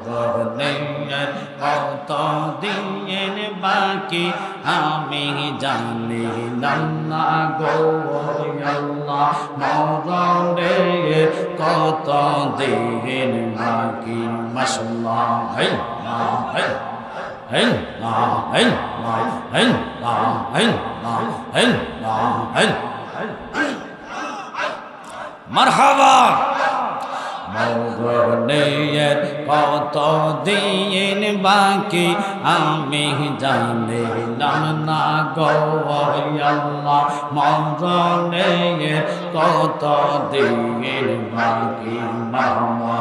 মরণের কত দিন বাকি আমি জানিলাম না গো আল্লাহ মরণের কত দিন বাকি মাশাআল্লাহ হে না হে হে না হে না হে না হে না হে না হে মারহাবা মরণের কত দিন বাকি আমি জানিলাম না গো আল্লাহ মরণের কত দিন বাকি মামা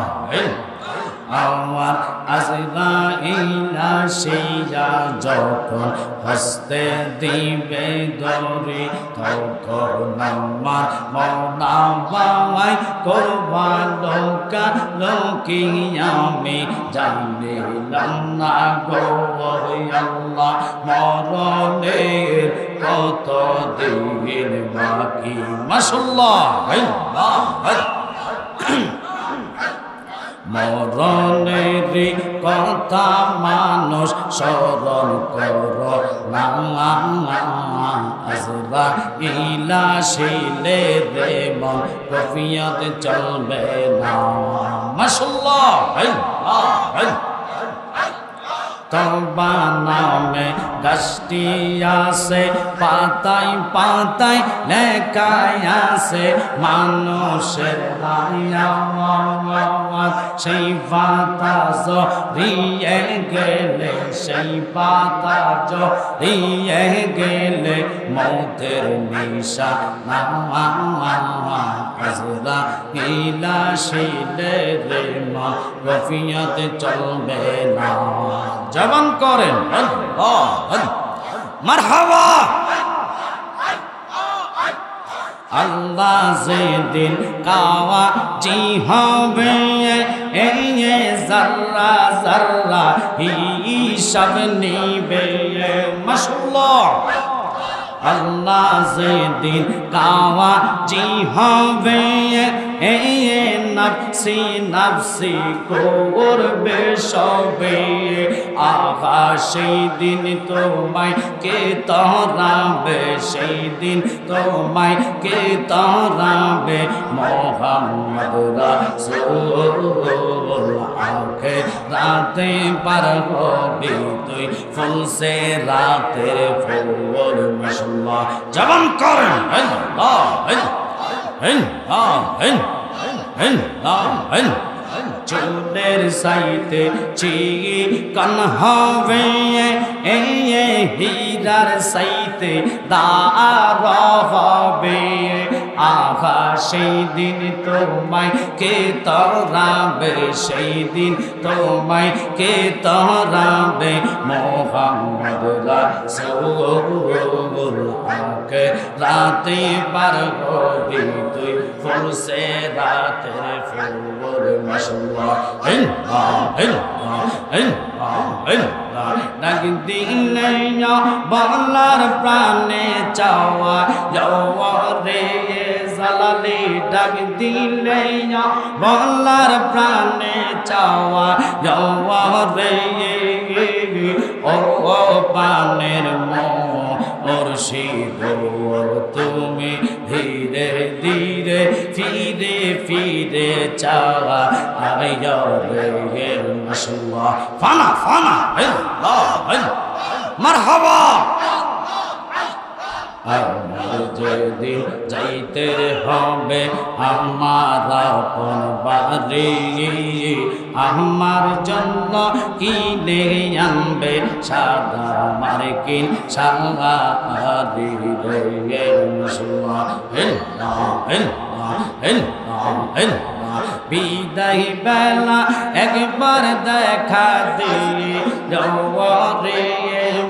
আমার আজরাইল আসিয়া যখন হস্তে দিবে দরি তখন আমার মনা বাবাই করবা লোকা লোকি আমি জানিলাম না গো আল্লাহ মরণের কত দিন বাকি মাশাআল্লাহ মরণের কথা মানুষ স্মরণ কর না আজরাইল আসিলে রে মন কফিয়ত চলবে না মাশাআল্লাহ তওবা নামে গাছটি আছে পাতায় পাতায় লেখায় আছে মানুষের সেই পাতা জড়িয়ে গেলে সেই পাতা জড়িয়ে গেলে মৌতের নিশানা আজরাইল আসিলে রে মন কফিয়ত চলবে না জবান করেন মারহাবা আল্লাহ যেদিন কাওয়াজি হবে জাররা জাররা হিসাব নিবে মাশাআল্লাহ আল্লাহ যেদিন কাওয়াজি হবে নফসি নফসি করবে সবে আহা সেই দিন তোমায় কে তরাবে সেই দিন তোমায় কে তরাবে মোহাম্মদ রাসূল আখে রাতে পার হবি তুই ফুলসে রাতের ফুল মাশাআল্লাহ জবান করেন আল্লাহ চুলের সাইতে চিকন হবে হীরার সাইতে দার হবে আহা সেই দিন তোমায় কে তরাবে সেই দিন তোমায় কে তরাবে মোহাম্মদ রাসূল আকে রাতে পার হবি তুই ফুলসে রাতের ফুল মাশাআল্লাহ ডাক দিলে বলার প্রাণে চাওয়া রে জালালি ডাক দিলে বলার প্রাণে চাওয়া রে ও পানের মুর্শিদ তুমি ধীরে ধীরে ফিরে ফিরে চাওয়া রে মাশাআল্লাহ ফানা ফানা মারহাবা আমার যেদিন যাইতে হবে আমার আপন বাড়ি আমার জন্য কিনে আনবে সাদা মার্কিন শাড়ি রে বিদায় বেলা একবার দেখা দিও রে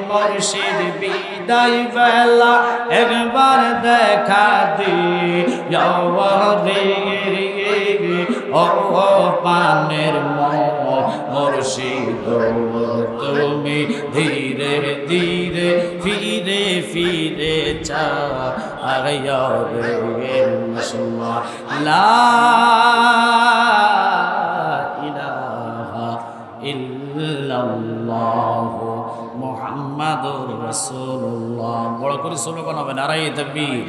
মুর্শিদ বিদায় বেলা একবার দেখা দিও রে ও পানের মুর্শিদ তুমি ধীরে ধীরে ফিরে ফিরে চাও রে মাশাআল্লাহ লা ইলাহা ইল্লাল্লাহু মুহাম্মাদুর রাসূলুল্লাহ। বড় করে স্লোগান হবে নারায়ে তাকবীর।